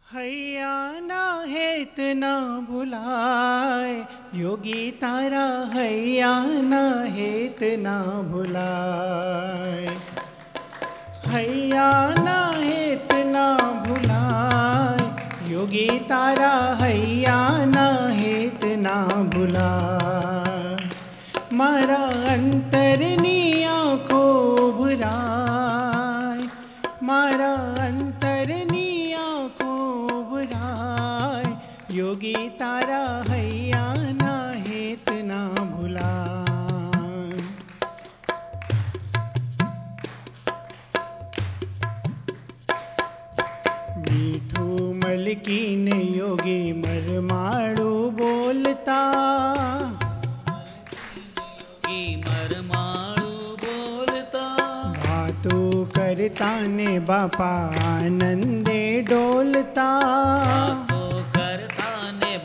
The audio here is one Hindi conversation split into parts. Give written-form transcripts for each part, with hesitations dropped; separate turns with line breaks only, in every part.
हैया ना हेत ना भुलाए योगी तारा, हैया ना हेत ना भुलाए, हैया ना हेत ना भुलाए योगी तारा, हैया ना हेत ना भुलाए। मारा अंतरनी आँखों बुराए, मारा अंतरनी योगी तारा, हैया ना हेत ना भुलाए। मीठू मलकी ने योगी मरमाड़ू बोलता,
योगी मरमाड़ू बोलता,
बातों करता ने बापा आनंदे डोलता,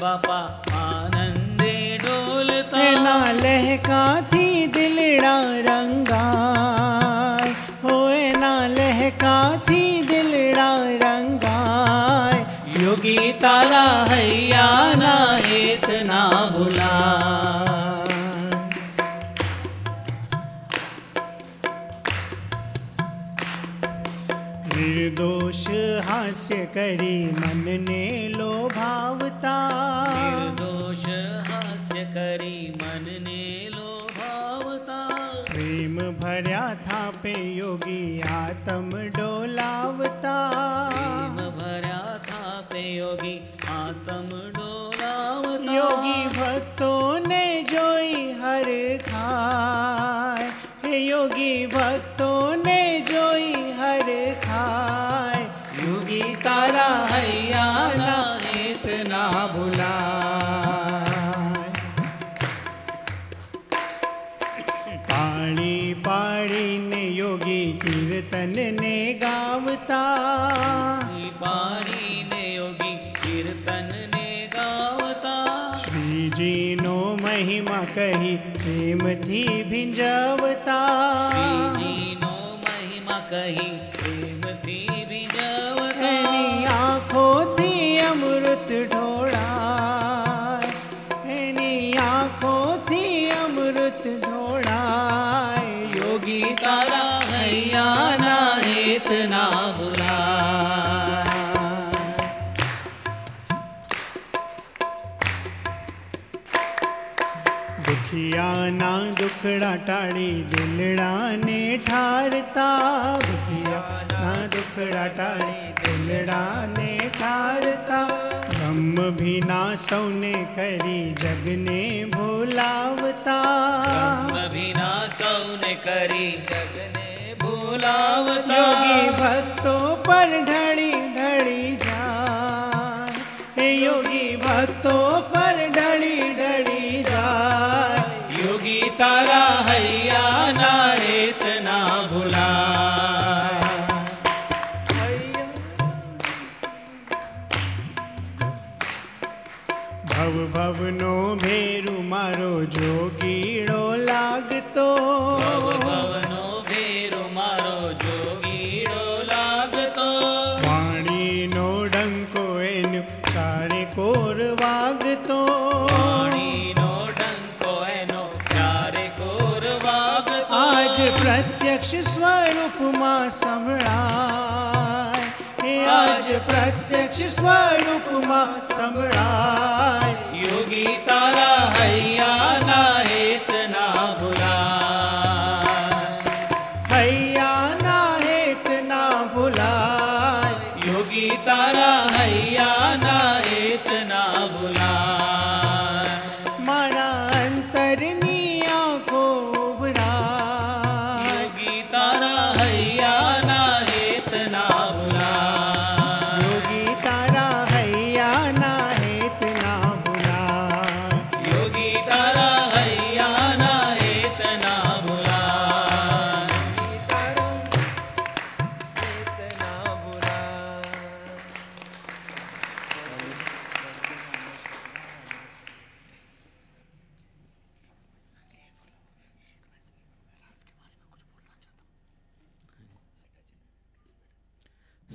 बापा आनंदे डोलता।
ना लहका थी दिलड़ा रंगाय, होए ना लहका थी दिलड़ा रंगाय योगी तारा, हैया ना हेत ना भुलाए। निर्दोष हास्य करी मन ने लोभावता,
निर्दोष हास्य करी मन ने लोभावता।
प्रेम भर्या था पे योगी आत्म डोलावता,
प्रेम भर्या था पे योगी आत्म डोलावता।
योगी भक्तों ने जोई हर खाए, हे योगी भक्तों ने जोई हर खाए योगी तारा, हैया ना हेत ना भुलाए। पाड़ी पाड़ी ने योगी कीर्तन ने गावता,
पाड़ी ने योगी कीर्तन ने गावता।
श्री जी नो महिमा कही प्रेम थी भिंजवता,
श्री जी नो महिमा कही प्रेम थी भिंजवता।
एनी आँखों थी अमृत ढोड़ा, एनी आँखों थी अमृत ढोड़ा योगी तारा, हैया ना हेत ना भुलाए। दुखिया ना दुखड़ा टाड़ी दिलड़ा ने ठारता, दुखिया ना दुखड़ा टाड़ी दिलड़ा ने ठारता। ब्रह्म भी ना सौने करी जग ने भुलावता,
ब्रह्म भी ना सौने करी जग ने भुलावता।
योगी भक्तों पर ढड़ी ढड़ी जाए, हे योगी भक्तों पर ढड़ी ढड़ी जाए योगी तारा, हैया ना हेत ना भुलाए। भव भवनो भेरु मारो जोगीड़ो लागतो,
भव भवनो भेरु मारो जोगीड़ो लागतो।
वाणी नो डंको एनु चारे कोर वागतो,
वाणी नो डंको एनो चारे कोर वागतो।
आज प्रत्यक्ष स्वरूप मां संभळाय, हे आज प्रत्यक्ष स्वरूप मां संभळाय योगी तारा, है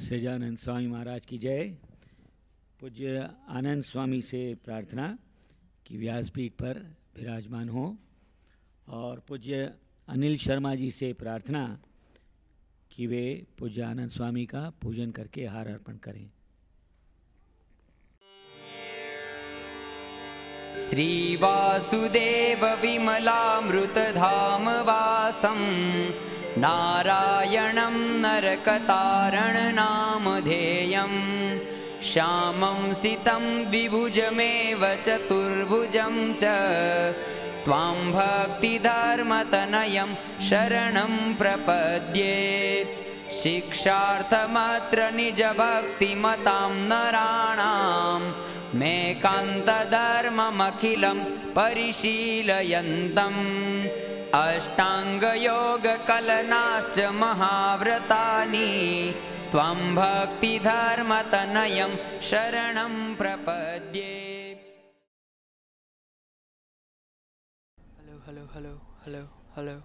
सच्चिदानंद स्वामी महाराज की जय। पूज्य आनंद स्वामी से प्रार्थना कि व्यासपीठ पर विराजमान हो और पूज्य अनिल शर्मा जी से प्रार्थना कि वे पूज्य आनंद स्वामी का पूजन करके हार अर्पण करें।
श्री वासुदेव विमलामृतधाम वासं नारायणं नरकतारण नामधेयं श्यामं सितं द्विभुजमेव चतुर्भुजं च त्वां भक्तिधर्मतनयं शरणं प्रपद्ये शिक्षार्थमत्र निजभक्तिमतां नराणां मेकान्तधर्ममखिलं परिशीलयन्तम् अष्टाङ्गयोगकलनाश्च महाव्रतानि त्वं भक्तिधर्मतनयं शरणं प्रपद्ये।
Hello hello hello hello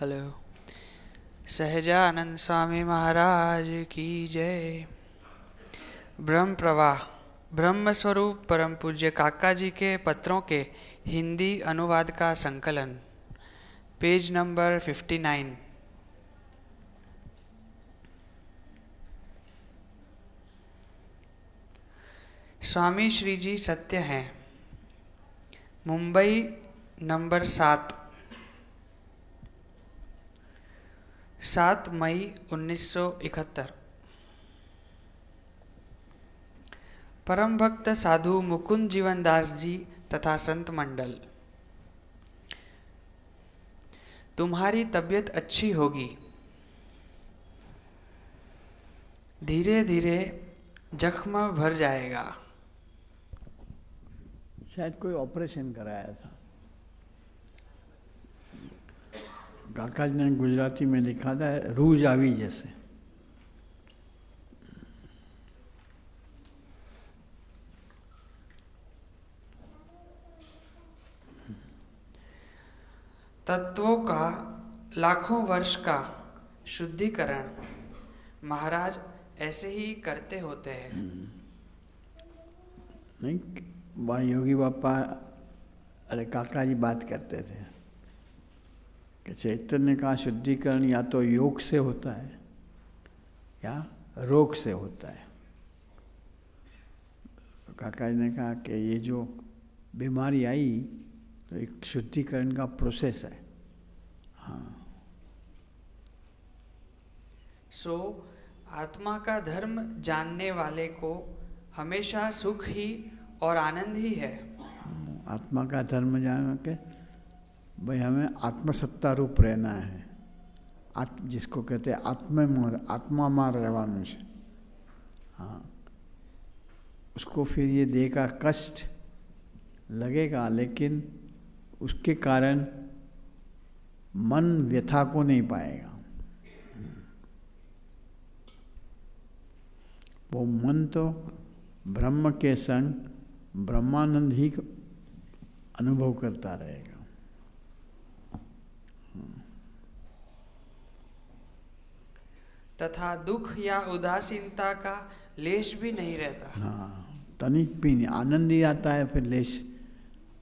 hello. Sahajanand Swami Maharaj की जय। ब्रह्म प्रवाह ब्रह्म स्वरूप परम पूज्य काका जी के पत्रों के हिंदी अनुवाद का संकलन, पेज नंबर 59। स्वामी श्री जी सत्य हैं। मुंबई नंबर 7 मई 1971। परम भक्त साधु मुकुंद जीवनदास जी तथा संत मंडल, तुम्हारी तबीयत अच्छी होगी। धीरे धीरे जख्म भर जाएगा।
शायद कोई ऑपरेशन कराया था। काका जी ने गुजराती में लिखा था रूज आवी जैसे।
तत्वों का लाखों वर्ष का शुद्धिकरण महाराज ऐसे ही करते होते हैं।
नहीं, योगी बापा अरे काका जी बात करते थे कि चैतन्य का शुद्धिकरण या तो योग से होता है या रोग से होता है। तो काका जी ने कहा कि ये जो बीमारी आई तो एक शुद्धिकरण का प्रोसेस है। हाँ।
सो आत्मा का धर्म जानने वाले को हमेशा सुख ही और आनंद ही है।
आत्मा का धर्म जान के भाई हमें आत्मसत्ता रूप रहना है। जिसको कहते हैं आत्मा में रहवानुं छे। हाँ, उसको फिर ये देह का कष्ट लगेगा, लेकिन उसके कारण मन व्यथा को नहीं पाएगा। वो मन तो ब्रह्म के संग ब्रह्मानंद ही अनुभव करता रहेगा।
तथा दुख या उदासीनता का लेश भी नहीं रहता।
हाँ, तनिक भी नहीं। आनंद ही आता है, फिर लेश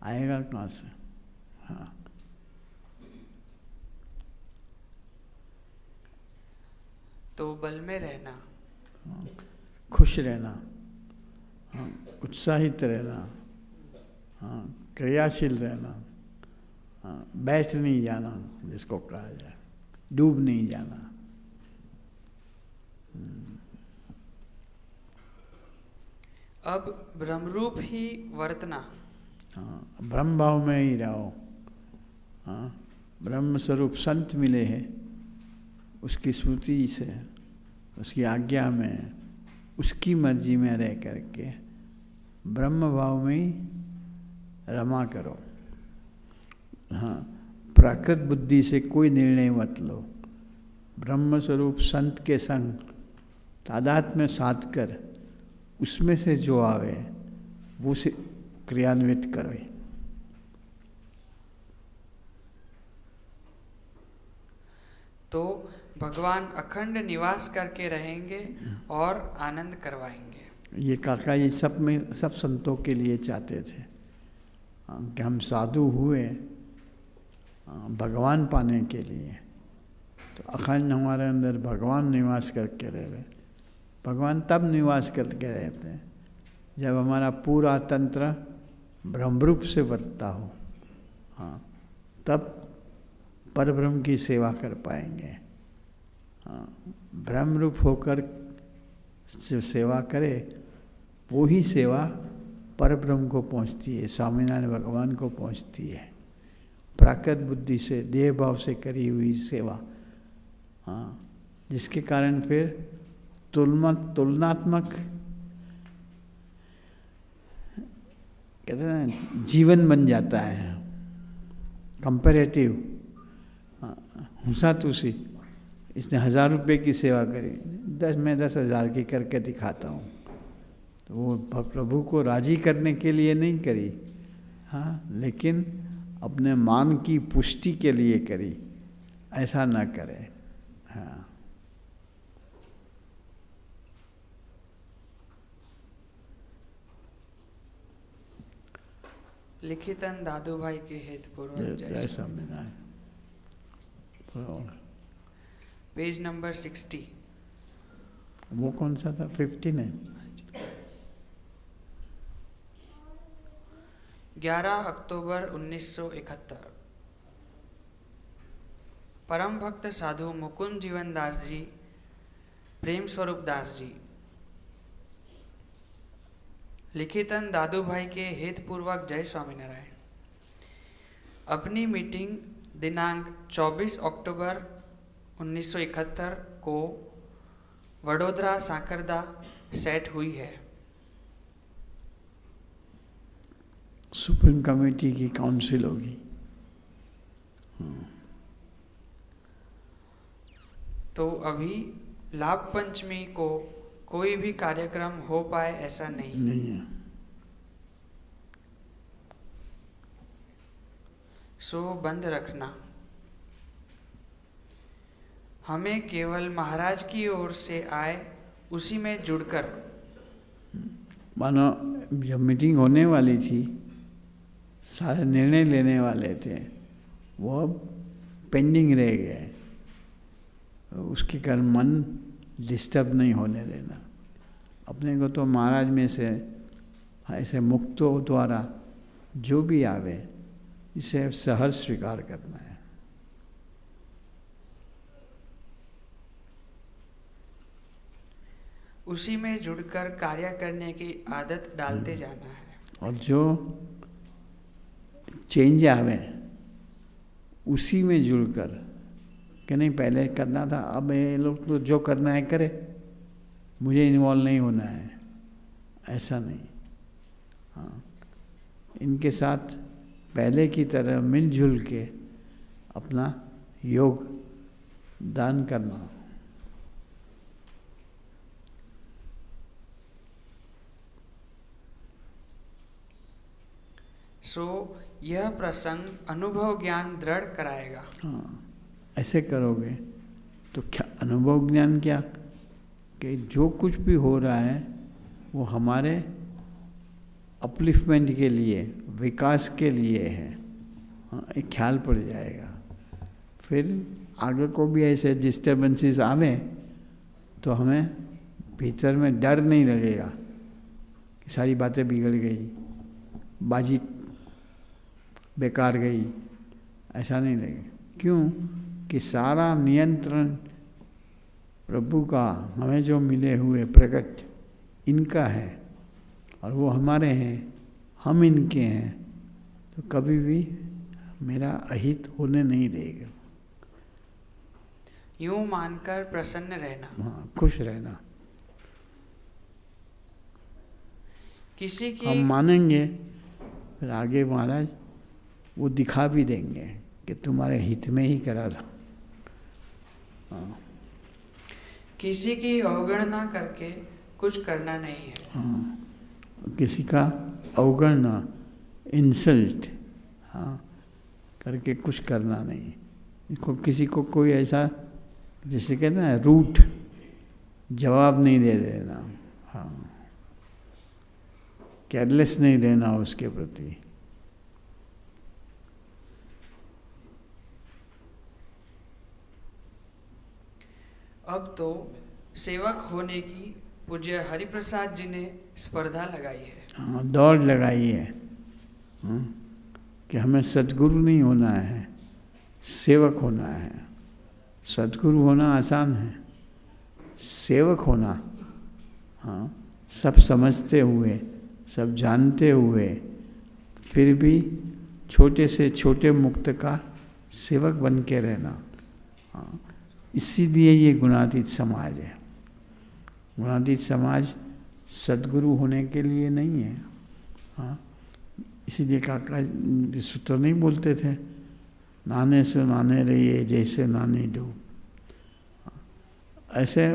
आएगा कहाँ से? हाँ।
तो बल में रहना,
हाँ, खुश रहना, हाँ, उत्साहित रहना, हाँ, क्रियाशील रहना, हाँ, बैठ नहीं जाना जिसको कहा जाए, डूब नहीं जाना।
अब ब्रह्मरूप ही वर्तना।
हाँ, ब्रह्म भाव में ही रहो। हाँ, ब्रह्म स्वरूप संत मिले हैं, उसकी स्मृति से, उसकी आज्ञा में, उसकी मर्जी में रह करके ब्रह्म भाव में ही रमा करो। हाँ, प्राकृत बुद्धि से कोई निर्णय मत लो। ब्रह्म स्वरूप संत के संग तादाद में साध कर उसमें से जो आवे वो से क्रियान्वित करो।
तो भगवान अखंड निवास करके रहेंगे और आनंद करवाएंगे।
ये काका जी सब में सब संतों के लिए चाहते थे कि हम साधु हुए भगवान पाने के लिए, तो अखंड हमारे अंदर भगवान निवास करके रहे। भगवान तब निवास करके रहते हैं जब हमारा पूरा तंत्र ब्रह्मरूप से बरतता हो, हाँ, तब परब्रह्म की सेवा कर पाएंगे। हाँ, ब्रह्मरूप होकर जो सेवा करे वो ही सेवा परब्रह्म को पहुँचती है, स्वामीनारायण भगवान को पहुँचती है। प्राकृत बुद्धि से देह भाव से करी हुई सेवा, हाँ, जिसके कारण फिर तुलनात्मक कहते हैं ना जीवन बन जाता है, कंपैरेटिव। हुसा तुसी इसने 1000 रुपये की सेवा करी, मैं 10,000 की करके दिखाता हूँ, तो वो प्रभु को राजी करने के लिए नहीं करी, हाँ, लेकिन अपने मान की पुष्टि के लिए करी। ऐसा ना करे। हाँ,
लिखितन दादू भाई के हेतुपूर्वक जय
स्वामीनारायण।
Page number 60।
वो कौन सा था? 15 है।
11 अक्टूबर 1971। परम भक्त साधु मुकुंद जीवन दास जी, प्रेम स्वरूप दास जी, लिखितन दादू भाई के हेतुपूर्वक जय स्वामीनारायण। अपनी मीटिंग दिनांक 24 अक्टूबर 1971 को वडोदरा सांकरदा सेट हुई है।
सुप्रीम कमेटी की काउंसिल होगी।
तो अभी लाभ पंचमी को कोई भी कार्यक्रम हो पाए ऐसा नहीं
है।
सो बंद रखना। हमें केवल महाराज की ओर से आए उसी में जुड़कर।
मानो जब मीटिंग होने वाली थी, सारे निर्णय लेने वाले थे, वो अब पेंडिंग रह गए। उसके कारण मन डिस्टर्ब नहीं होने देना। अपने को तो महाराज में से ऐसे मुक्तों द्वारा जो भी आवे इसे सहर्ष स्वीकार करना है।
उसी में जुड़कर कार्य करने की आदत डालते जाना है।
और जो चेंज आवे उसी में जुड़कर, कि नहीं पहले करना था, अब ये लोग तो जो करना है करे, मुझे इन्वॉल्व नहीं होना है, ऐसा नहीं। हाँ, इनके साथ पहले की तरह मिलजुल के अपना योग दान करना।
सो यह प्रसंग अनुभव ज्ञान दृढ़ कराएगा।
हाँ, ऐसे करोगे तो क्या अनुभव ज्ञान, क्या कि जो कुछ भी हो रहा है वो हमारे अपलिफ्टमेंट के लिए, विकास के लिए है। हाँ, एक ख्याल पड़ जाएगा। फिर आगे को भी ऐसे डिस्टर्बेंसेस आवे तो हमें भीतर में डर नहीं लगेगा कि सारी बातें बिगड़ गई, बाजी बेकार गई, ऐसा नहीं लगेगा। क्यों कि सारा नियंत्रण प्रभु का, हमें जो मिले हुए प्रकट इनका है और वो हमारे हैं, हम इनके हैं, तो कभी भी मेरा अहित होने नहीं देगा।
यूं मानकर प्रसन्न रहना।
हाँ, खुश रहना।
किसी की
हम मानेंगे, फिर आगे महाराज वो दिखा भी देंगे कि तुम्हारे हित में ही करा था। हाँ।
किसी की अवगणना करके कुछ करना नहीं है।
हाँ, किसी का अवगणना, इंसल्ट, हाँ, करके कुछ करना नहीं। किसी को कोई ऐसा जैसे कहते हैं रूट, जवाब नहीं दे देना, हाँ, केयरलेस नहीं रहना उसके प्रति।
अब तो सेवक होने की पूज्य हरिप्रसाद जी ने स्पर्धा लगाई है।
हाँ, दौड़ लगाई है, हाँ, कि हमें सद्गुरु नहीं होना है, सेवक होना है। सद्गुरु होना आसान है, सेवक होना, हाँ, सब समझते हुए, सब जानते हुए, फिर भी छोटे से छोटे मुक्त का सेवक बन के रहना, हाँ, इसीलिए ये गुणातीत समाज है। गुणातीत समाज सद्गुरु होने के लिए नहीं है, हाँ, इसीलिए काका सूत्र नहीं बोलते थे, नाने से नाने रहिए जैसे नाने डूब। ऐसे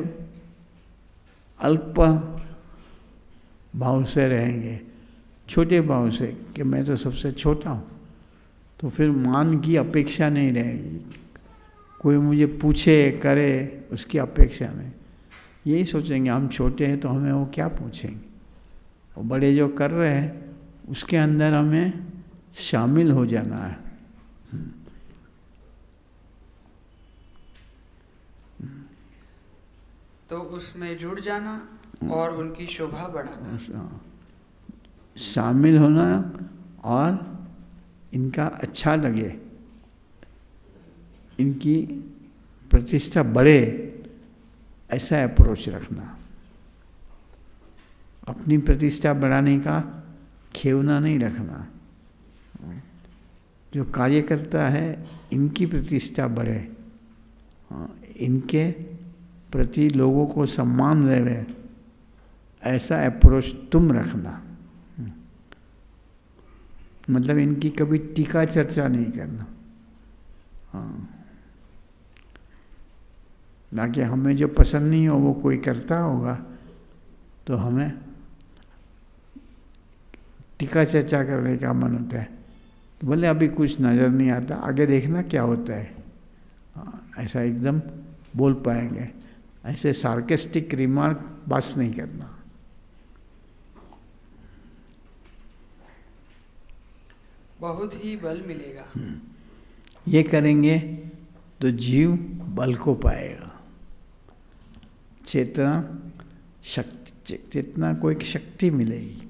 अल्प भाव से रहेंगे, छोटे भाव से कि मैं तो सबसे छोटा हूँ, तो फिर मान की अपेक्षा नहीं रहेगी, कोई मुझे पूछे करे उसकी अपेक्षा नहीं। यही सोचेंगे हम छोटे हैं तो हमें वो क्या पूछेंगे, और बड़े जो कर रहे हैं उसके अंदर हमें शामिल हो जाना है।
तो उसमें जुड़ जाना और उनकी शोभा बढ़ाना,
शामिल होना और इनका अच्छा लगे, इनकी प्रतिष्ठा बढ़े, ऐसा अप्रोच रखना। अपनी प्रतिष्ठा बढ़ाने का खेवना नहीं रखना। जो कार्य करता है इनकी प्रतिष्ठा बढ़े, इनके प्रति लोगों को सम्मान रहे, ऐसा अप्रोच तुम रखना। मतलब इनकी कभी टीका चर्चा नहीं करना, हाँ, ना कि हमें जो पसंद नहीं हो वो कोई करता होगा तो हमें टीका चर्चा करने का मन होता है, बोले अभी कुछ नज़र नहीं आता, आगे देखना क्या होता है, ऐसा एकदम बोल पाएंगे। ऐसे सार्केस्टिक रिमार्क बस नहीं करना।
बहुत ही बल मिलेगा।
ये करेंगे तो जीव बल को पाएगा। चेतना शक्ति, चेतना को एक शक्ति मिलेगी।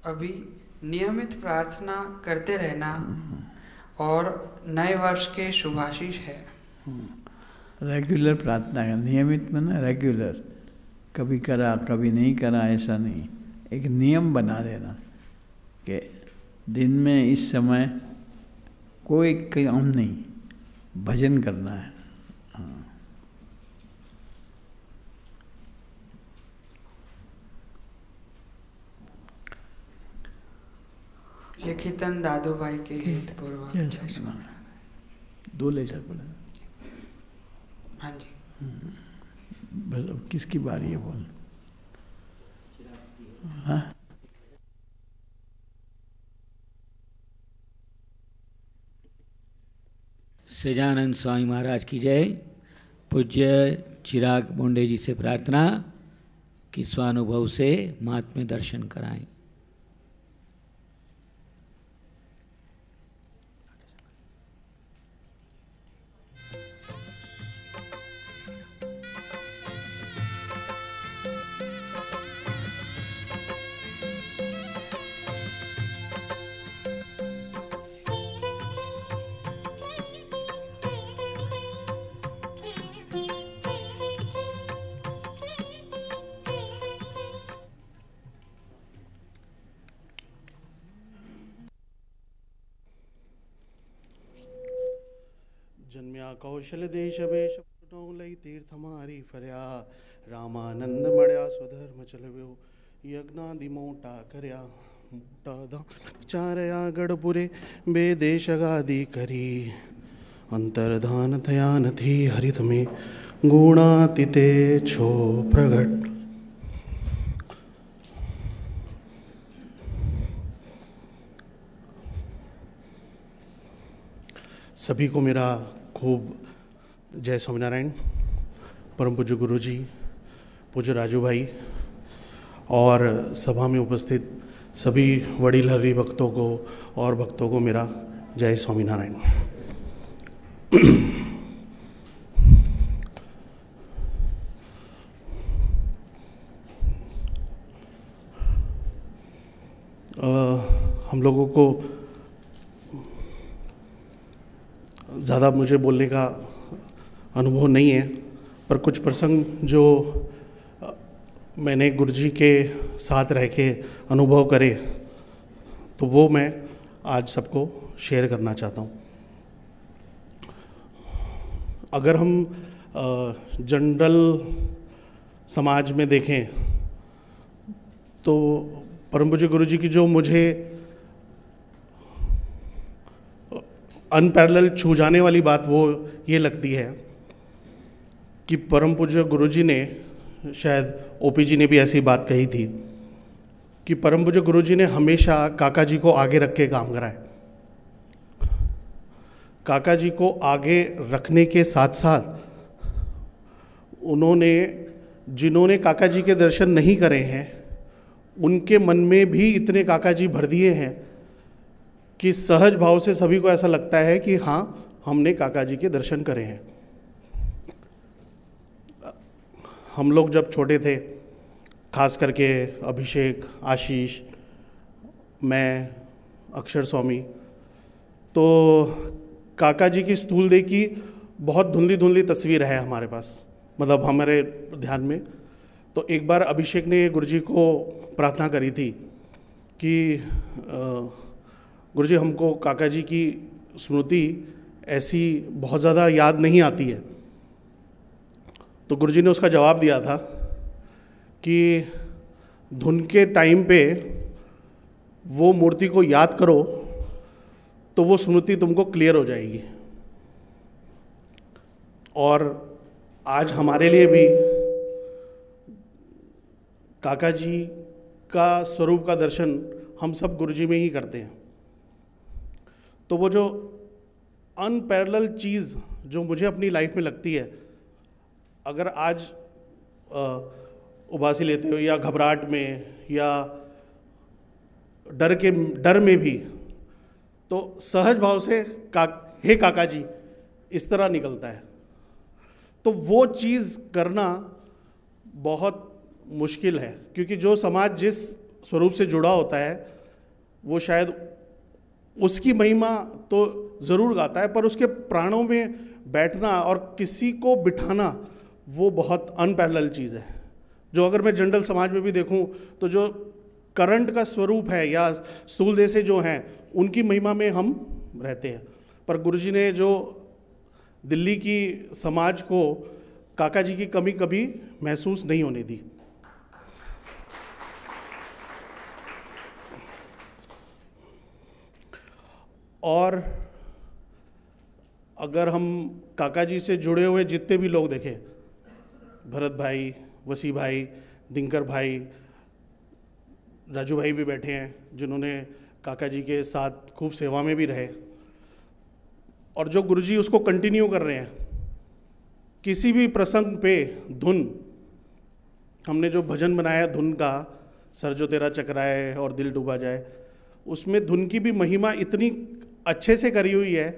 अभी नियमित प्रार्थना करते रहना और नए वर्ष के शुभाशीष है।
रेगुलर प्रार्थना का, नियमित में ना रेगुलर, कभी करा कभी नहीं करा ऐसा नहीं, एक नियम बना देना कि दिन में इस समय कोई काम नहीं, भजन करना है। हाँ,
लिखितन दादू भाई के हित पूर्वक।
दो लेटर पढ़े।
हाँ जी।
बस अब किसकी बारी है बोल? हाँ,
सजानंद स्वामी महाराज की जय। पूज्य चिराग बोंडे जी से प्रार्थना कि स्वानुभव से महात्म्य दर्शन कराएं।
जन्म्या कौशल देश वेश लई तीर्थ मारी फरिया रामानंद मड़या स्वधर्म चलव्यो यज्ञादि मोटा करया मोटा दान चारया गढ़पुरे बेदेश गादी करी अंतर्धान थया नथी हरित में गुणातीते छो प्रगट सभी को मेरा खूब जय स्वामीनारायण। परम पूज्य गुरु जी, पूज्य राजू भाई और सभा में उपस्थित सभी वडील हरि भक्तों को और भक्तों को मेरा जय स्वामीनारायण। हम लोगों को ज़्यादा मुझे बोलने का अनुभव नहीं है, पर कुछ प्रसंग जो मैंने गुरुजी के साथ रह के अनुभव करे तो वो मैं आज सबको शेयर करना चाहता हूँ। अगर हम जनरल समाज में देखें तो परम पूज्य गुरु जी की जो मुझे अनपैरेलल छू जाने वाली बात वो ये लगती है कि परम पूज्य गुरु जी ने, शायद ओपी जी ने भी ऐसी बात कही थी कि परम पूज्य गुरु जी ने हमेशा काका जी को आगे रख के काम करा है। काका जी को आगे रखने के साथ साथ उन्होंने, जिन्होंने काका जी के दर्शन नहीं करे हैं उनके मन में भी इतने काका जी भर दिए हैं कि सहज भाव से सभी को ऐसा लगता है कि हाँ, हमने काका जी के दर्शन करे हैं। हम लोग जब छोटे थे, खास करके अभिषेक, आशीष, मैं, अक्षर स्वामी, तो काका जी की स्थूलदेह की बहुत धुंधली धुंधली तस्वीर है हमारे पास, मतलब हमारे ध्यान में। तो एक बार अभिषेक ने गुरुजी को प्रार्थना करी थी कि गुरुजी हमको काका जी की स्मृति ऐसी बहुत ज़्यादा याद नहीं आती है। तो गुरुजी ने उसका जवाब दिया था कि धुन के टाइम पे वो मूर्ति को याद करो तो वो स्मृति तुमको क्लियर हो जाएगी। और आज हमारे लिए भी काका जी का स्वरूप का दर्शन हम सब गुरुजी में ही करते हैं। तो वो जो अनपैरेलल चीज़ जो मुझे अपनी लाइफ में लगती है, अगर आज उबासी लेते हो या घबराहट में या डर में भी, तो सहज भाव से हे काका जी इस तरह निकलता है। तो वो चीज़ करना बहुत मुश्किल है, क्योंकि जो समाज जिस स्वरूप से जुड़ा होता है वो शायद उसकी महिमा तो ज़रूर गाता है, पर उसके प्राणों में बैठना और किसी को बिठाना वो बहुत अनपैरेलल चीज़ है। जो अगर मैं जनरल समाज में भी देखूं तो जो करंट का स्वरूप है या स्थूल देह से जो हैं उनकी महिमा में हम रहते हैं, पर गुरुजी ने जो दिल्ली की समाज को काका जी की कमी कभी महसूस नहीं होने दी। और अगर हम काका जी से जुड़े हुए जितने भी लोग देखें, भरत भाई, वसी भाई, दिनकर भाई, राजू भाई भी बैठे हैं जिन्होंने काका जी के साथ खूब सेवा में भी रहे, और जो गुरुजी उसको कंटिन्यू कर रहे हैं। किसी भी प्रसंग पे धुन, हमने जो भजन बनाया धुन का, सर जो तेरा चकराए और दिल डूबा जाए, उसमें धुन की भी महिमा इतनी अच्छे से करी हुई है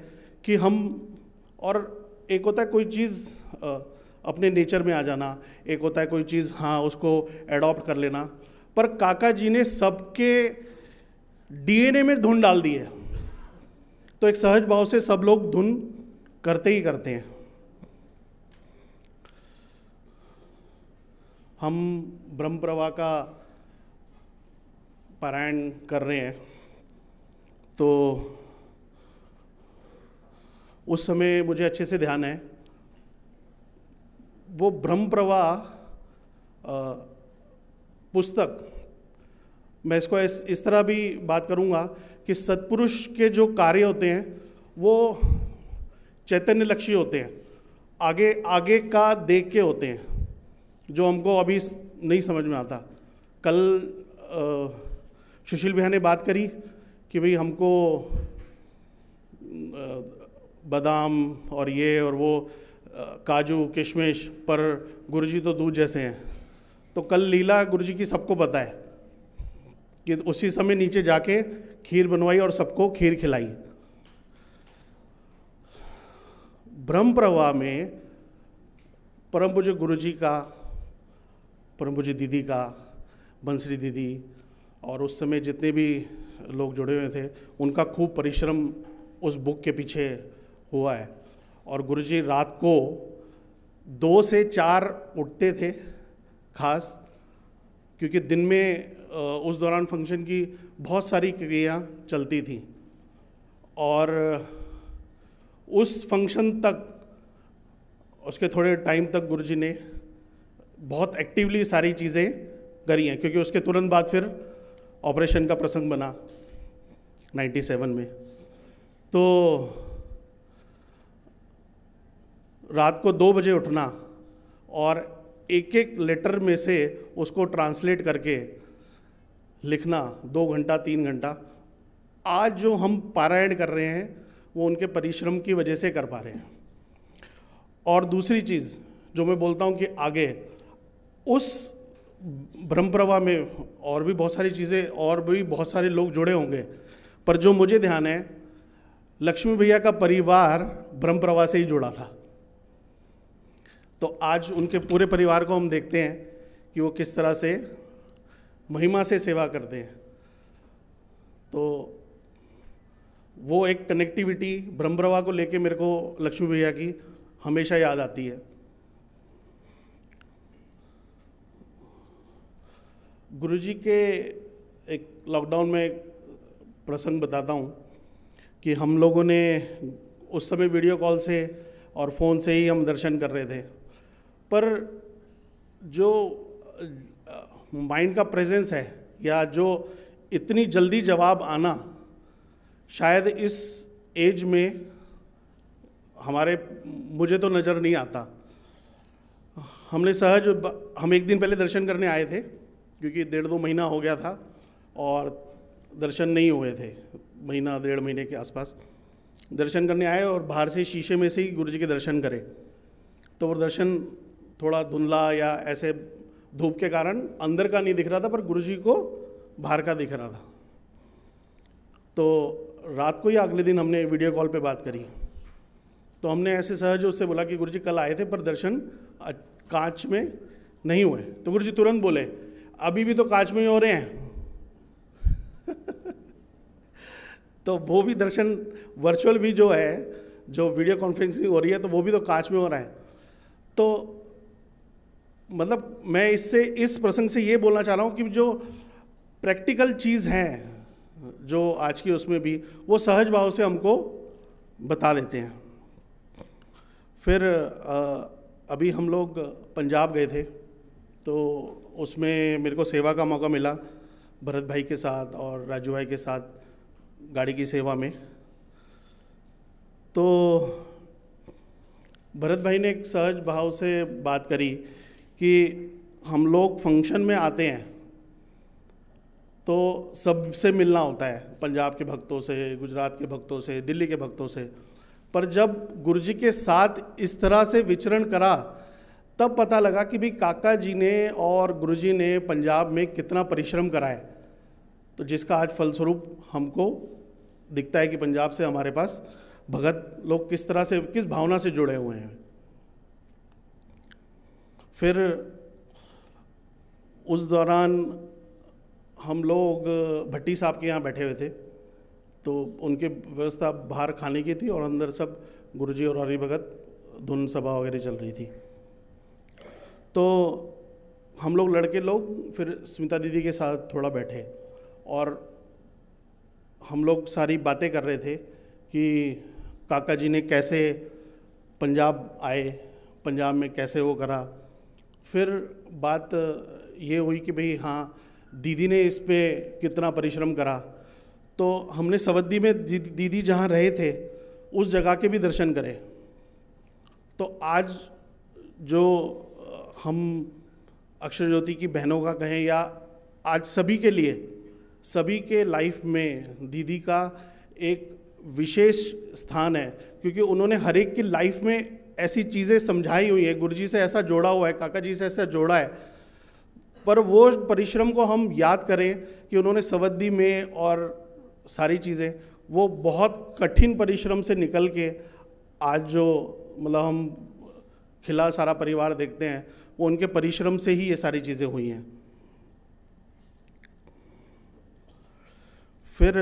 कि हम, और एक होता है कोई चीज़ अपने नेचर में आ जाना, एक होता है कोई चीज़ हाँ उसको एडॉप्ट कर लेना, पर काका जी ने सबके डीएनए में धुन डाल दी है। तो एक सहज भाव से सब लोग धुन करते ही करते हैं। हम ब्रह्म प्रवाह का पारायण कर रहे हैं, तो उस समय मुझे अच्छे से ध्यान है, वो ब्रह्म प्रवाह पुस्तक, मैं इसको इस तरह भी बात करूँगा कि सत्पुरुष के जो कार्य होते हैं वो चैतन्य लक्ष्य होते हैं, आगे आगे का देख के होते हैं, जो हमको अभी नहीं समझ में आता। कल सुशील भैया ने बात करी कि भाई हमको बादाम और ये और वो काजू किशमिश, पर गुरुजी तो दूध जैसे हैं। तो कल लीला गुरुजी की सबको पता है कि उसी समय नीचे जाके खीर बनवाई और सबको खीर खिलाई। ब्रह्म प्रवाह में परम पूज्य गुरुजी का, परम पूज्य दीदी का, बंसरी दीदी और उस समय जितने भी लोग जुड़े हुए थे उनका खूब परिश्रम उस बुक के पीछे हुआ है। और गुरुजी रात को 2 से 4 उठते थे खास, क्योंकि दिन में उस दौरान फंक्शन की बहुत सारी क्रिया चलती थी और उस फंक्शन तक, उसके थोड़े टाइम तक गुरुजी ने बहुत एक्टिवली सारी चीज़ें करी हैं, क्योंकि उसके तुरंत बाद फिर ऑपरेशन का प्रसंग बना 97 में। तो रात को 2 बजे उठना और एक एक लेटर में से उसको ट्रांसलेट करके लिखना 2 घंटा 3 घंटा। आज जो हम पारायण कर रहे हैं वो उनके परिश्रम की वजह से कर पा रहे हैं। और दूसरी चीज़ जो मैं बोलता हूँ कि आगे उस ब्रह्म प्रवाह में और भी बहुत सारी चीज़ें और भी बहुत सारे लोग जुड़े होंगे, पर जो मुझे ध्यान है लक्ष्मी भैया का परिवार ब्रह्म प्रवाह से ही जुड़ा था। तो आज उनके पूरे परिवार को हम देखते हैं कि वो किस तरह से महिमा से सेवा करते हैं। तो वो एक कनेक्टिविटी ब्रह्म प्रवाह को लेके मेरे को लक्ष्मी भैया की हमेशा याद आती है। गुरुजी के एक लॉकडाउन में एक प्रसंग बताता हूँ कि हम लोगों ने उस समय वीडियो कॉल से और फ़ोन से ही हम दर्शन कर रहे थे, पर जो माइंड का प्रेजेंस है या जो इतनी जल्दी जवाब आना शायद इस एज में मुझे तो नज़र नहीं आता। हमने हम एक दिन पहले दर्शन करने आए थे, क्योंकि 1.5-2 महीना हो गया था और दर्शन नहीं हुए थे, महीना 1.5 महीने के आसपास दर्शन करने आए और बाहर से शीशे में से ही गुरुजी के दर्शन करे। तो वो दर्शन थोड़ा धुंधला या ऐसे धूप के कारण अंदर का नहीं दिख रहा था, पर गुरुजी को बाहर का दिख रहा था। तो रात को ही अगले दिन हमने वीडियो कॉल पे बात करी। तो हमने ऐसे सहज उससे बोला कि गुरुजी कल आए थे पर दर्शन कांच में नहीं हुए। तो गुरुजी तुरंत बोले अभी भी तो कांच में ही हो रहे हैं। तो वो भी दर्शन वर्चुअल भी जो है, जो वीडियो कॉन्फ्रेंसिंग हो रही है, तो वो भी तो कांच में हो रहा है। तो मतलब मैं इस प्रसंग से ये बोलना चाह रहा हूँ कि जो प्रैक्टिकल चीज़ है जो आज की उसमें भी वो सहज भाव से हमको बता देते हैं। फिर अभी हम लोग पंजाब गए थे, तो उसमें मेरे को सेवा का मौका मिला भरत भाई के साथ और राजू भाई के साथ गाड़ी की सेवा में। तो भरत भाई ने एक सहज भाव से बात करी कि हम लोग फंक्शन में आते हैं तो सबसे मिलना होता है, पंजाब के भक्तों से, गुजरात के भक्तों से, दिल्ली के भक्तों से, पर जब गुरुजी के साथ इस तरह से विचरण करा तब पता लगा कि भी काका जी ने और गुरुजी ने पंजाब में कितना परिश्रम करा है। तो जिसका आज फलस्वरूप हमको दिखता है कि पंजाब से हमारे पास भगत लोग किस तरह से, किस भावना से जुड़े हुए हैं। फिर उस दौरान हम लोग भट्टी साहब के यहाँ बैठे हुए थे, तो उनकी व्यवस्था बाहर खाने की थी और अंदर सब गुरुजी और हरि भगत धुन सभा वगैरह चल रही थी। तो हम लोग लड़के लोग फिर स्मिता दीदी के साथ थोड़ा बैठे और हम लोग सारी बातें कर रहे थे कि काका जी ने कैसे पंजाब आए, पंजाब में कैसे वो करा। फिर बात ये हुई कि भाई हाँ दीदी ने इस पे कितना परिश्रम करा। तो हमने सवद्दी में दीदी जहाँ रहे थे उस जगह के भी दर्शन करे। तो आज जो हम अक्षर ज्योति की बहनों का कहें या आज सभी के लिए, सभी के लाइफ में दीदी का एक विशेष स्थान है, क्योंकि उन्होंने हर एक की लाइफ में ऐसी चीज़ें समझाई हुई है, गुरुजी से ऐसा जोड़ा हुआ है, काका जी से ऐसा जोड़ा है। पर वो परिश्रम को हम याद करें कि उन्होंने सवद्दी में और सारी चीज़ें, वो बहुत कठिन परिश्रम से निकल के आज जो मतलब हम खिला सारा परिवार देखते हैं, वो उनके परिश्रम से ही ये सारी चीज़ें हुई हैं। फिर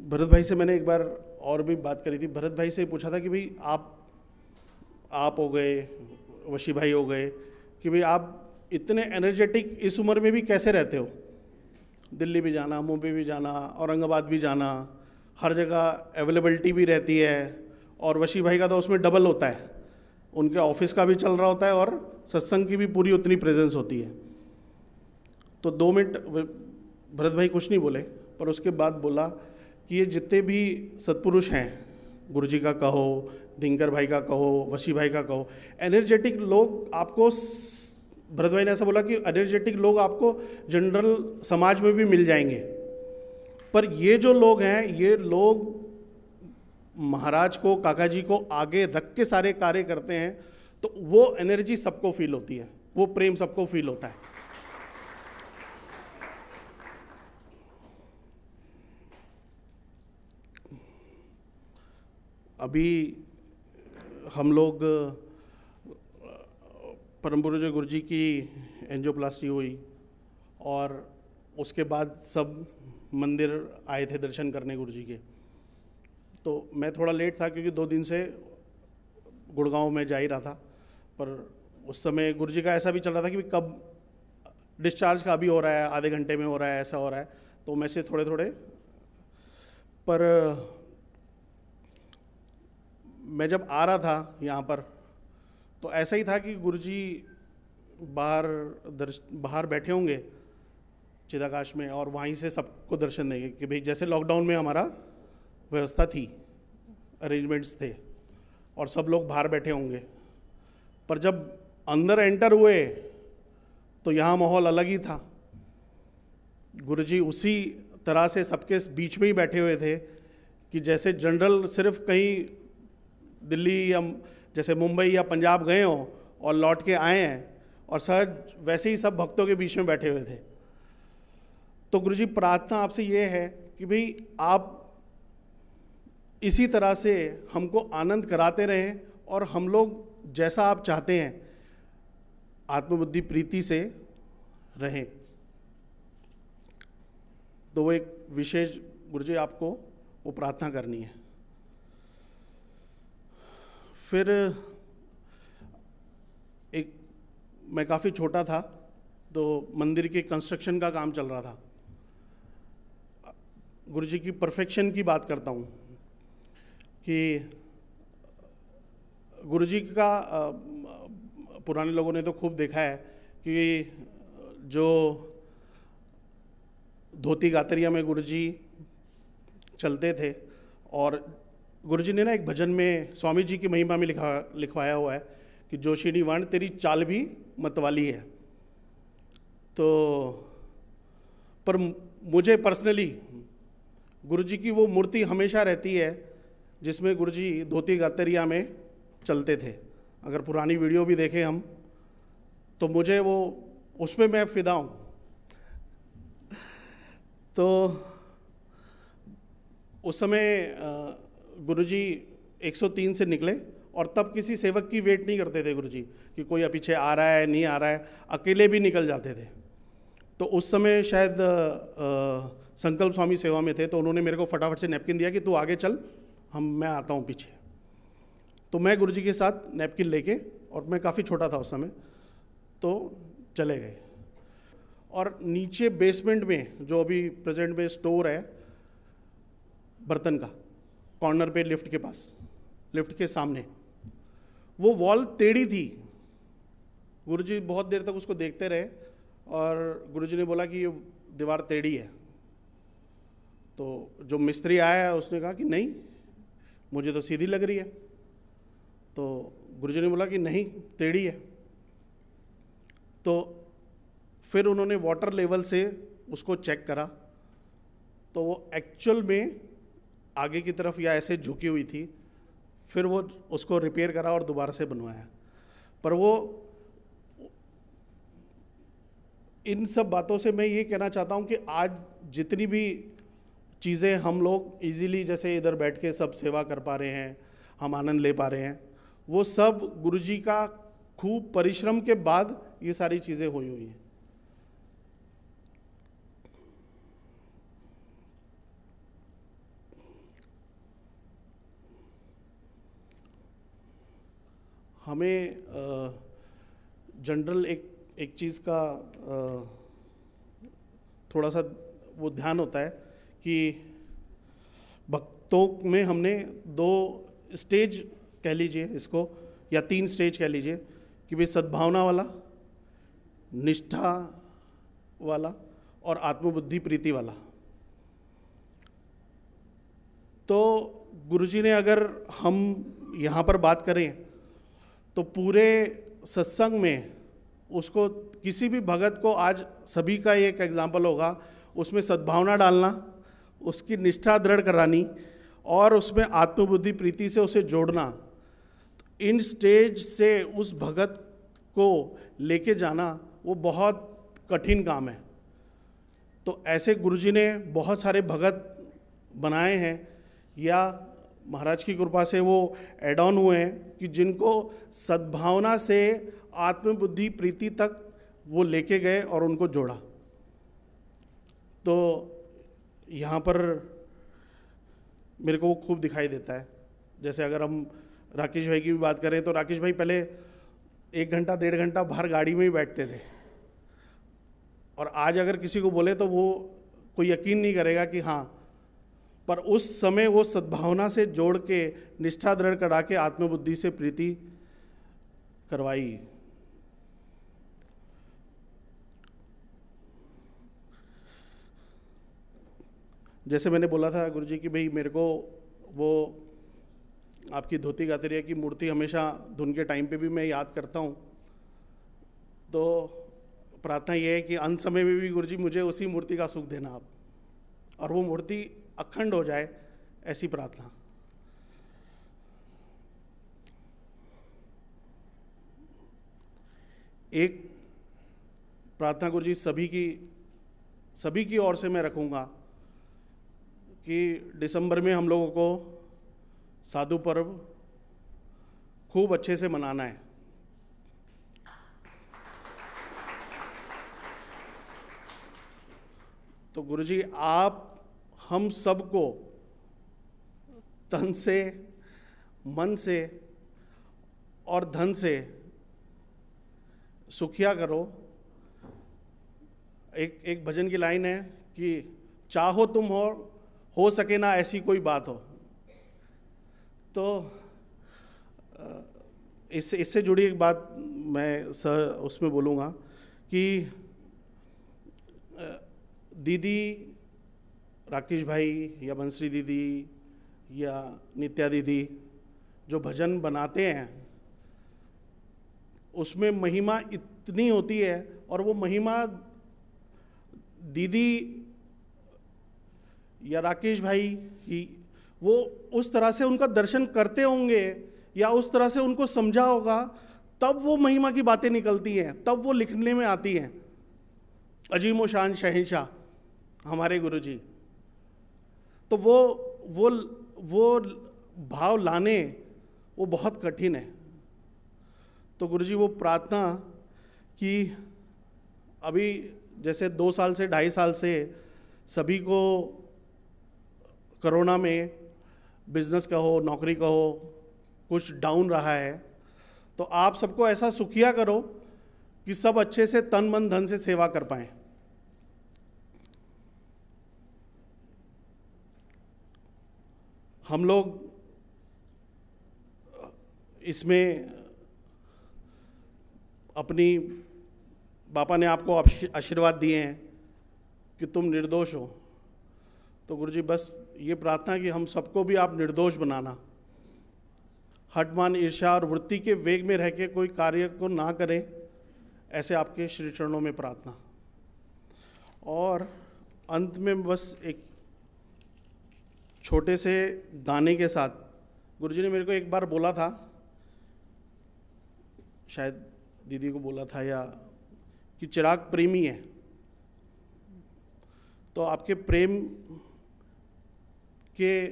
भरत भाई से मैंने एक बार और भी बात करी थी। भरत भाई से पूछा था कि भाई आप हो गए, वशी भाई हो गए, कि भाई आप इतने एनर्जेटिक इस उम्र में भी कैसे रहते हो? दिल्ली भी जाना, मुंबई भी जाना, औरंगाबाद भी जाना, हर जगह अवेलेबिलिटी भी रहती है। और वशी भाई का तो उसमें डबल होता है, उनके ऑफिस का भी चल रहा होता है और सत्संग की भी पूरी उतनी प्रेजेंस होती है। तो 2 मिनट भरत भाई कुछ नहीं बोले, पर उसके बाद बोला कि ये जितने भी सत्पुरुष हैं, गुरुजी का कहो, दिनकर भाई का कहो, वशी भाई का कहो, एनर्जेटिक लोग आपको, भरत भाई ने ऐसा बोला कि एनर्जेटिक लोग आपको जनरल समाज में भी मिल जाएंगे, पर ये जो लोग हैं, ये लोग महाराज को, काका जी को आगे रख के सारे कार्य करते हैं, तो वो एनर्जी सबको फील होती है, वो प्रेम सबको फील होता है। अभी हम लोग परम पूज्य गुरुजी की एंजियोप्लास्टी हुई और उसके बाद सब मंदिर आए थे दर्शन करने गुरुजी के। तो मैं थोड़ा लेट था क्योंकि 2 दिन से गुड़गांव में जा ही रहा था, पर उस समय गुरुजी का ऐसा भी चल रहा था कि कब डिस्चार्ज का अभी हो रहा है, आधे घंटे में हो रहा है, ऐसा हो रहा है। तो मैं से थोड़े थोड़े, पर मैं जब आ रहा था यहाँ पर तो ऐसा ही था कि गुरुजी बाहर बैठे होंगे चिदाकाश में और वहीं से सबको दर्शन देंगे कि भाई जैसे लॉकडाउन में हमारा व्यवस्था थी, अरेंजमेंट्स थे और सब लोग बाहर बैठे होंगे। पर जब अंदर एंटर हुए तो यहाँ माहौल अलग ही था। गुरुजी उसी तरह से सबके बीच में ही बैठे हुए थे कि जैसे जनरल सिर्फ कहीं दिल्ली या जैसे मुंबई या पंजाब गए हों और लौट के आए हैं, और सहज वैसे ही सब भक्तों के बीच में बैठे हुए थे। तो गुरुजी प्रार्थना आपसे ये है कि भाई आप इसी तरह से हमको आनंद कराते रहें और हम लोग जैसा आप चाहते हैं आत्मबुद्धि प्रीति से रहें। तो वो एक विशेष गुरुजी आपको वो प्रार्थना करनी है। फिर मैं काफ़ी छोटा था तो मंदिर के कंस्ट्रक्शन का काम चल रहा था। गुरुजी की परफेक्शन की बात करता हूँ कि गुरुजी का पुराने लोगों ने तो खूब देखा है कि जो धोती गातरिया में गुरुजी चलते थे, और गुरुजी ने ना एक भजन में स्वामी जी की महिमा में लिखवाया हुआ है कि जोशिनी वाण तेरी चाल भी मतवाली है। तो पर मुझे पर्सनली गुरुजी की वो मूर्ति हमेशा रहती है जिसमें गुरुजी धोती गातरिया में चलते थे। अगर पुरानी वीडियो भी देखें हम तो मुझे वो उसमें मैं फिदा हूँ। तो उस समय गुरुजी 103 से निकले और तब किसी सेवक की वेट नहीं करते थे गुरुजी कि कोई पीछे आ रहा है नहीं आ रहा है, अकेले भी निकल जाते थे। तो उस समय शायद संकल्प स्वामी सेवा में थे, तो उन्होंने मेरे को फटाफट से नैपकिन दिया कि तू आगे चल, मैं आता हूँ पीछे। तो मैं गुरुजी के साथ नैपकिन लेके, और मैं काफ़ी छोटा था उस समय, तो चले गए। और नीचे बेसमेंट में जो अभी प्रेजेंट में स्टोर है बर्तन का, कॉर्नर पे लिफ्ट के पास, लिफ्ट के सामने, वो वॉल टेढ़ी थी। गुरुजी बहुत देर तक उसको देखते रहे और गुरुजी ने बोला कि ये दीवार टेढ़ी है। तो जो मिस्त्री आया उसने कहा कि नहीं, मुझे तो सीधी लग रही है। तो गुरुजी ने बोला कि नहीं, टेढ़ी है। तो फिर उन्होंने वाटर लेवल से उसको चेक करा तो वो एक्चुअल में आगे की तरफ या ऐसे झुकी हुई थी, फिर वो उसको रिपेयर करा और दोबारा से बनवाया। पर वो इन सब बातों से मैं ये कहना चाहता हूँ कि आज जितनी भी चीज़ें हम लोग इजीली जैसे इधर बैठ के सब सेवा कर पा रहे हैं, हम आनंद ले पा रहे हैं, वो सब गुरुजी का खूब परिश्रम के बाद ये सारी चीज़ें हुई हैं। हमें जनरल एक चीज़ का थोड़ा सा वो ध्यान होता है कि भक्तों में हमने 2 स्टेज कह लीजिए इसको, या 3 स्टेज कह लीजिए कि भाई सद्भावना वाला, निष्ठा वाला और आत्मबुद्धि प्रीति वाला। तो गुरुजी ने अगर हम यहाँ पर बात करें तो पूरे सत्संग में उसको किसी भी भगत को आज सभी का एक एग्जाम्पल होगा, उसमें सद्भावना डालना, उसकी निष्ठा दृढ़ करानी और उसमें आत्मबुद्धि प्रीति से उसे जोड़ना। इन स्टेज से उस भगत को लेके जाना वो बहुत कठिन काम है। तो ऐसे गुरुजी ने बहुत सारे भगत बनाए हैं या महाराज की कृपा से वो एड ऑन हुए हैं कि जिनको सद्भावना से आत्मबुद्धि प्रीति तक वो लेके गए और उनको जोड़ा। तो यहाँ पर मेरे को वो खूब दिखाई देता है। जैसे अगर हम राकेश भाई की भी बात करें तो राकेश भाई पहले 1 घंटा 1.5 घंटा बाहर गाड़ी में ही बैठते थे, और आज अगर किसी को बोले तो वो कोई यकीन नहीं करेगा कि हाँ, पर उस समय वो सद्भावना से जोड़ के निष्ठा दृढ़ करा के आत्मबुद्धि से प्रीति करवाई। जैसे मैंने बोला था गुरुजी कि भाई मेरे को वो आपकी धोती गातरिया की मूर्ति हमेशा धुन के टाइम पे भी मैं याद करता हूँ। तो प्रार्थना ये है कि अंत समय में भी गुरुजी मुझे उसी मूर्ति का सुख देना आप, और वो मूर्ति अखंड हो जाए, ऐसी प्रार्थना। एक प्रार्थना गुरुजी सभी की ओर से मैं रखूंगा कि दिसंबर में हम लोगों को साधु पर्व खूब अच्छे से मनाना है। तो गुरुजी आप हम सबको तन से, मन से और धन से सुखिया करो। एक भजन की लाइन है कि चाहो तुम हो सके ना ऐसी कोई बात हो। तो इससे जुड़ी एक बात मैं उसमें बोलूँगा कि दीदी, राकेश भाई या बंसरी दीदी या नित्या दीदी जो भजन बनाते हैं उसमें महिमा इतनी होती है, और वो महिमा दीदी या राकेश भाई ही वो उस तरह से उनका दर्शन करते होंगे या उस तरह से उनको समझा होगा, तब वो महिमा की बातें निकलती हैं, तब वो लिखने में आती हैं। अजीमो शान शहंशाह हमारे गुरुजी, तो वो भाव लाने वो बहुत कठिन है। तो गुरुजी वो प्रार्थना कि अभी जैसे 2 साल से 2.5 साल से सभी को कोरोना में बिजनेस का हो, नौकरी का हो, कुछ डाउन रहा है, तो आप सबको ऐसा सुखिया करो कि सब अच्छे से तन मन धन से सेवा कर पाएं। हम लोग इसमें अपनी बापा ने आपको आशीर्वाद दिए हैं कि तुम निर्दोष हो। तो गुरुजी बस ये प्रार्थना कि हम सबको भी आप निर्दोष बनाना, हठमान ईर्ष्या और वृत्ति के वेग में रह के कोई कार्य को ना करें, ऐसे आपके श्री चरणों में प्रार्थना। और अंत में बस एक छोटे से गाने के साथ, गुरुजी ने मेरे को एक बार बोला था, शायद दीदी को बोला था, या कि चिराग प्रेमी है, तो आपके प्रेम के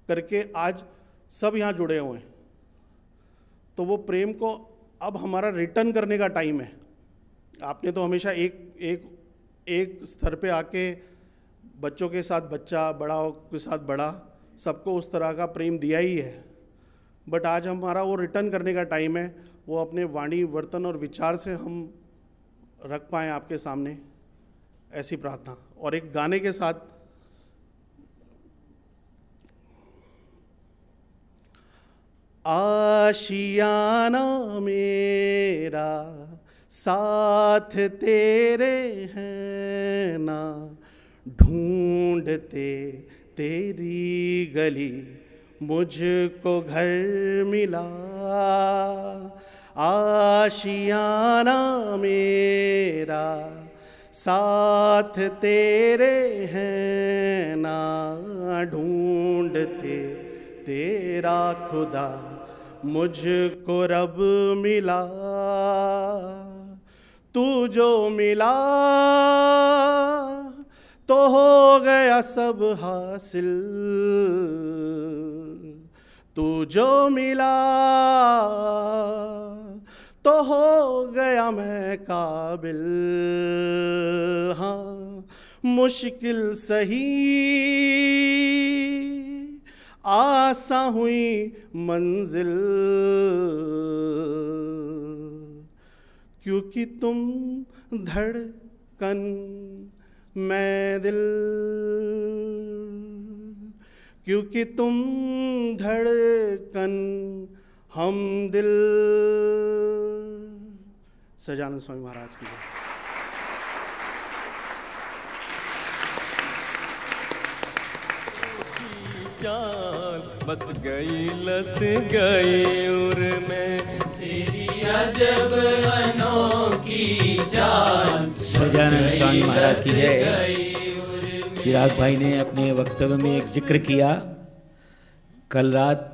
करके आज सब यहाँ जुड़े हुए हैं, तो वो प्रेम को अब हमारा रिटर्न करने का टाइम है। आपने तो हमेशा एक स्तर पे आके बच्चों के साथ बच्चा, बड़ा के साथ बड़ा, सबको उस तरह का प्रेम दिया ही है, बट आज हमारा वो रिटर्न करने का टाइम है। वो अपने वाणी, वर्तन और विचार से हम रख पाएँ आपके सामने, ऐसी प्रार्थना। और एक गाने के साथ आशियाना मेरा साथ तेरे हैं ना, ढूंढते तेरी गली मुझको घर मिला। आशियाना मेरा साथ तेरे हैं ना, ढूंढते तेरा खुदा मुझको रब मिला। तू जो मिला तो हो गया सब हासिल, तू जो मिला तो हो गया मैं काबिल। हाँ मुश्किल सही आसा हुई मंजिल, क्योंकि तुम धड़कन मैं दिल, क्योंकि तुम धड़कन हम दिल। सजानंद स्वामी महाराज की जय।
बस गई लस गई उर में तेरी अजब अनोखी जान।
सजानंद स्वामी महाराज की जय। चिराग भाई ने अपने वक्तव्य में एक जिक्र किया, कल रात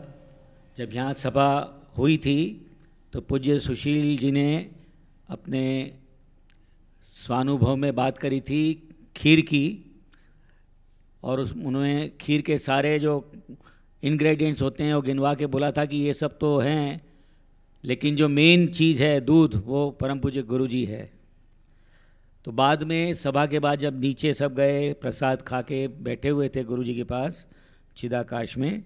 जब यहाँ सभा हुई थी तो पूज्य सुशील जी ने अपने स्वानुभव में बात करी थी खीर की, और उन्होंने खीर के सारे जो इंग्रेडिएंट्स होते हैं वो गिनवा के बोला था कि ये सब तो हैं, लेकिन जो मेन चीज़ है दूध, वो परम पूज्य गुरु जी है। तो बाद में सभा के बाद जब नीचे सब गए, प्रसाद खा के बैठे हुए थे गुरु जी के पास चिदाकाश में,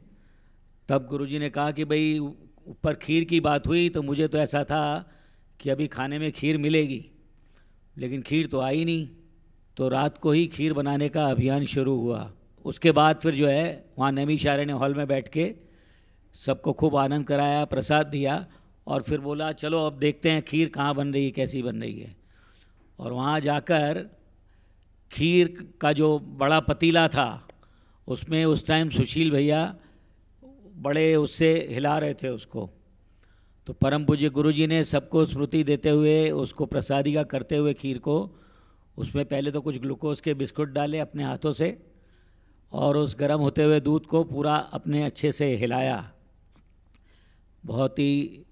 तब गुरु जी ने कहा कि भाई ऊपर खीर की बात हुई तो मुझे तो ऐसा था कि अभी खाने में खीर मिलेगी, लेकिन खीर तो आई नहीं। तो रात को ही खीर बनाने का अभियान शुरू हुआ। उसके बाद फिर जो है वहाँ नैमिषारण्य हॉल में बैठ के सबको खूब आनंद कराया, प्रसाद दिया, और फिर बोला चलो अब देखते हैं खीर कहाँ बन रही है, कैसी बन रही है। और वहाँ जाकर खीर का जो बड़ा पतीला था उसमें उस टाइम सुशील भैया बड़े उससे हिला रहे थे उसको। तो परम पूज्य गुरु जी ने सबको स्मृति देते हुए उसको प्रसादिका करते हुए खीर को, उसमें पहले तो कुछ ग्लूकोज के बिस्कुट डाले अपने हाथों से, और उस गर्म होते हुए दूध को पूरा अपने अच्छे से हिलाया। बहुत ही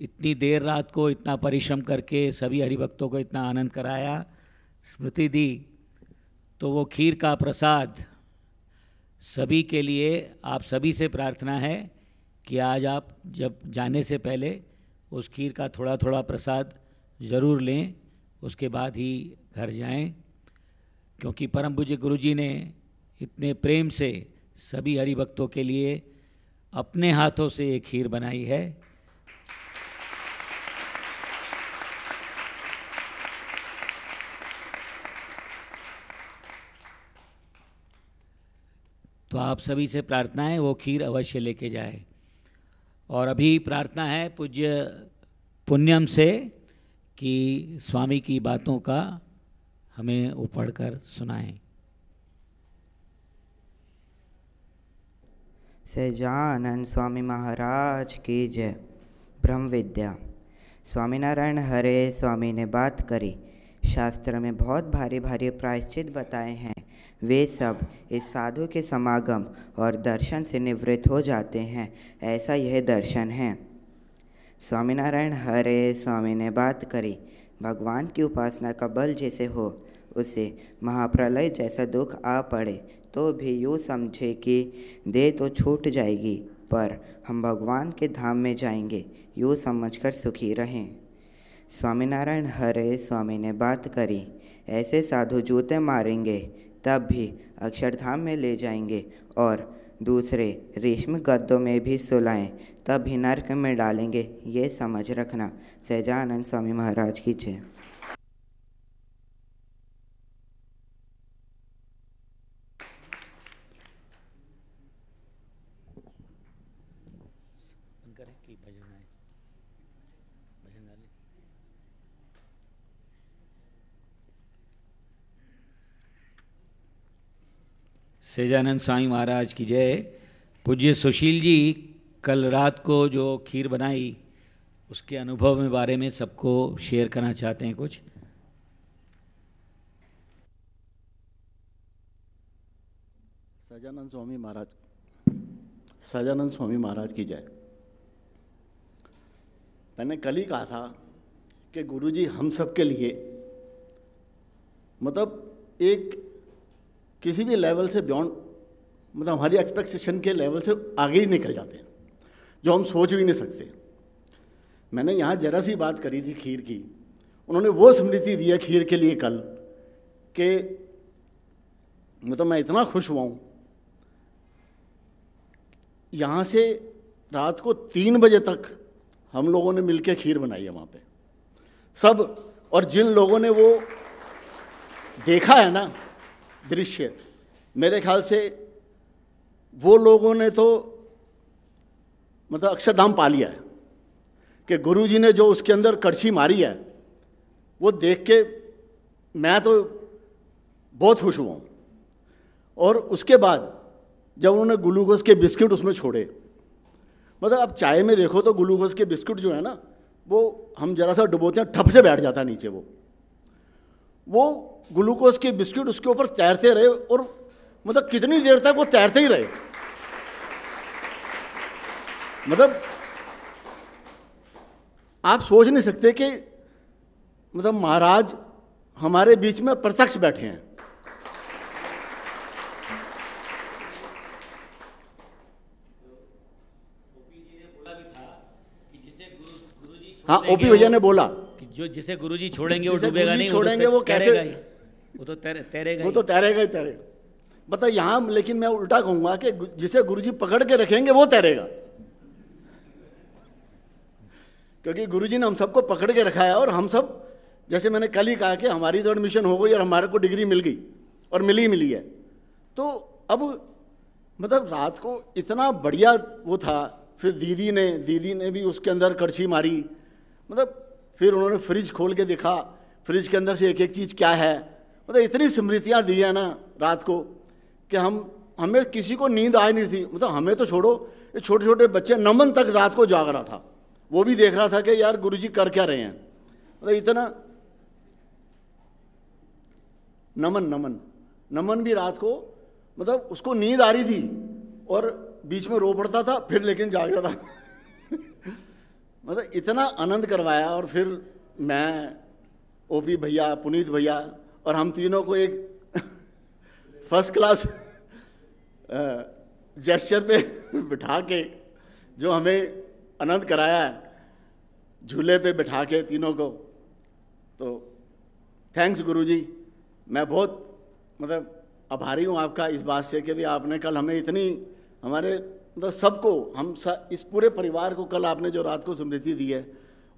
इतनी देर रात को इतना परिश्रम करके सभी हरिभक्तों को इतना आनंद कराया, स्मृति दी। तो वो खीर का प्रसाद सभी के लिए, आप सभी से प्रार्थना है कि आज आप जब जाने से पहले उस खीर का थोड़ा थोड़ा प्रसाद ज़रूर लें, उसके बाद ही घर जाएं, क्योंकि परम पूज्य गुरु जी ने इतने प्रेम से सभी हरिभक्तों के लिए अपने हाथों से ये खीर बनाई है। तो आप सभी से प्रार्थना है वो खीर अवश्य लेके जाए। और अभी प्रार्थना है पूज्य पुण्यम से कि स्वामी की बातों का हमें वो पढ़कर सुनाएं।
सजानंद स्वामी महाराज की जय। ब्रह्म विद्या। स्वामीनारायण हरे स्वामी ने बात करी, शास्त्र में बहुत भारी भारी प्रायश्चित बताए हैं, वे सब इस साधु के समागम और दर्शन से निवृत्त हो जाते हैं, ऐसा यह दर्शन है। स्वामीनारायण हरे। स्वामी ने बात करी, भगवान की उपासना का बल जैसे हो, उसे महाप्रलय जैसा दुख आ पड़े तो भी यूँ समझे कि देह तो छूट जाएगी पर हम भगवान के धाम में जाएंगे, यूँ समझकर सुखी रहें। स्वामीनारायण हरे। स्वामी ने बात करी, ऐसे साधु जूते मारेंगे तब भी अक्षरधाम में ले जाएंगे और दूसरे रेशमी गद्दों में भी सुलाएं तब भी नरक में डालेंगे, ये समझ रखना। सहजानंद स्वामी महाराज की जय।
सहजानंद स्वामी महाराज की जय। पूज्य सुशील जी कल रात को जो खीर बनाई उसके अनुभव में बारे में सबको शेयर करना चाहते हैं कुछ।
सहजानंद स्वामी महाराज की जय। मैंने कल ही कहा था कि गुरुजी हम सब के लिए मतलब एक किसी भी लेवल से बियॉन्ड, मतलब हमारी एक्सपेक्टेशन के लेवल से आगे ही निकल जाते हैं, जो हम सोच भी नहीं सकते। मैंने यहाँ जरा सी बात करी थी खीर की, उन्होंने वो स्मृति दी है खीर के लिए कल कि मतलब मैं इतना खुश हुआ हूँ। यहाँ से रात को 3 बजे तक हम लोगों ने मिलकर खीर बनाई है वहाँ पे सब, और जिन लोगों ने वो देखा है ना दृश्य, मेरे ख्याल से वो लोगों ने तो मतलब अक्षरधाम पा लिया है कि गुरुजी ने जो उसके अंदर कड़छी मारी है वो देख के मैं तो बहुत खुश हुआ हूँ। और उसके बाद जब उन्होंने ग्लूकोज के बिस्किट उसमें छोड़े, मतलब अब चाय में देखो तो ग्लूकोज के बिस्किट जो है ना वो हम जरा सा डुबोते हैं, ठप से बैठ जाता है नीचे। वो ग्लूकोज के बिस्किट उसके ऊपर तैरते रहे और मतलब कितनी देर तक वो तैरते ही रहे। मतलब आप सोच नहीं सकते कि मतलब महाराज हमारे बीच में प्रत्यक्ष बैठे हैं। हाँ, ओपी भैया ने बोला
कि जो जिसे गुरुजी छोड़ेंगे वो डूबेगा नहीं,
छोड़ेंगे वो कैसे,
वो तो तैरेगा,
वो तो तैरेगा ही तैरेगा। बता यहाँ, लेकिन मैं उल्टा कहूंगा कि जिसे गुरुजी पकड़ के रखेंगे वो तैरेगा, क्योंकि गुरुजी ने हम सबको पकड़ के रखा है। और हम सब, जैसे मैंने कल ही कहा कि हमारी तो एडमिशन हो गई और हमारे को डिग्री मिल गई और मिली है, तो अब मतलब रात को इतना बढ़िया वो था। फिर दीदी ने भी उसके अंदर कड़छी मारी, मतलब फिर उन्होंने फ्रिज खोल के देखा, फ्रिज के अंदर से एक एक चीज़ क्या है, मतलब इतनी स्मृतियाँ दी है ना रात को कि हमें किसी को नींद आ नहीं थी। मतलब हमें तो छोड़ो, ये छोटे छोटे बच्चे, नमन तक रात को जाग रहा था, वो भी देख रहा था कि यार गुरुजी कर क्या रहे हैं। मतलब इतना नमन भी रात को मतलब उसको नींद आ रही थी और बीच में रो पड़ता था, फिर लेकिन जाग जाता मतलब इतना आनंद करवाया। और फिर मैं, ओपी भैया, पुनीत भैया और हम तीनों को एक फर्स्ट क्लास जेस्चर पे बिठा के जो हमें आनंद कराया है, झूले पे बिठा के तीनों को, तो थैंक्स गुरुजी। मैं बहुत मतलब आभारी हूँ आपका इस बात से कि भी आपने कल हमें इतनी, हमारे मतलब सबको, इस पूरे परिवार को कल आपने जो रात को स्मृति दी है,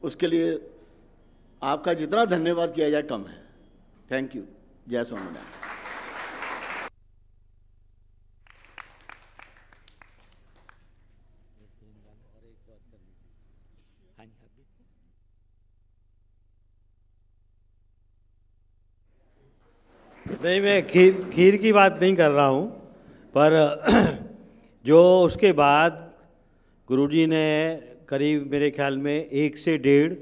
उसके लिए आपका जितना धन्यवाद किया जाए कम है। Thank you. जय स्वामीनारायण।
नहीं, मैं खीर की बात नहीं कर रहा हूँ, पर जो उसके बाद गुरुजी ने करीब मेरे ख्याल में 1 से 1.5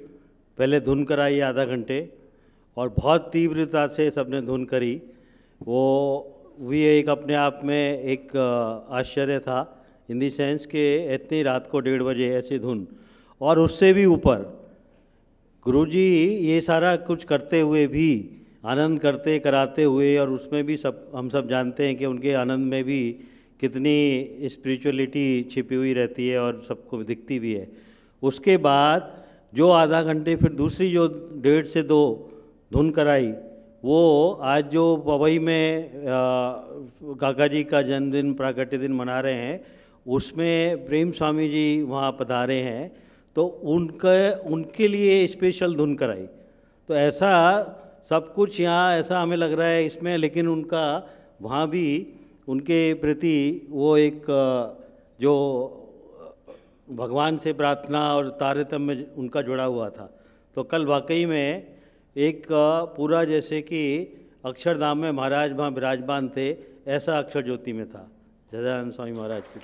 पहले धुन कराई आधा घंटे, और बहुत तीव्रता से सबने धुन करी। वो भी एक अपने आप में एक आश्चर्य था, इन दी सेंस कि इतनी रात को 1:30 बजे ऐसी धुन, और उससे भी ऊपर गुरुजी ये सारा कुछ करते हुए भी, आनंद करते कराते हुए, और उसमें भी हम सब जानते हैं कि उनके आनंद में भी कितनी स्पिरिचुअलिटी छिपी हुई रहती है और सबको दिखती भी है। उसके बाद जो आधा घंटे फिर दूसरी जो 1:30 से 2 धुन कराई, वो आज जो पवई में काका जी का जन्मदिन प्राकट्य दिन मना रहे हैं, उसमें प्रेम स्वामी जी वहाँ पधारे हैं, तो उनके लिए स्पेशल धुन कराई। तो ऐसा सब कुछ यहाँ ऐसा हमें लग रहा है इसमें, लेकिन उनका वहाँ भी उनके प्रति वो एक जो भगवान से प्रार्थना और तारतम्य उनका जुड़ा हुआ था। तो कल वाकई में एक पूरा जैसे कि अक्षरधाम में महाराज वहाँ विराजमान थे, ऐसा अक्षर ज्योति में था। जजानंद स्वामी महाराज की।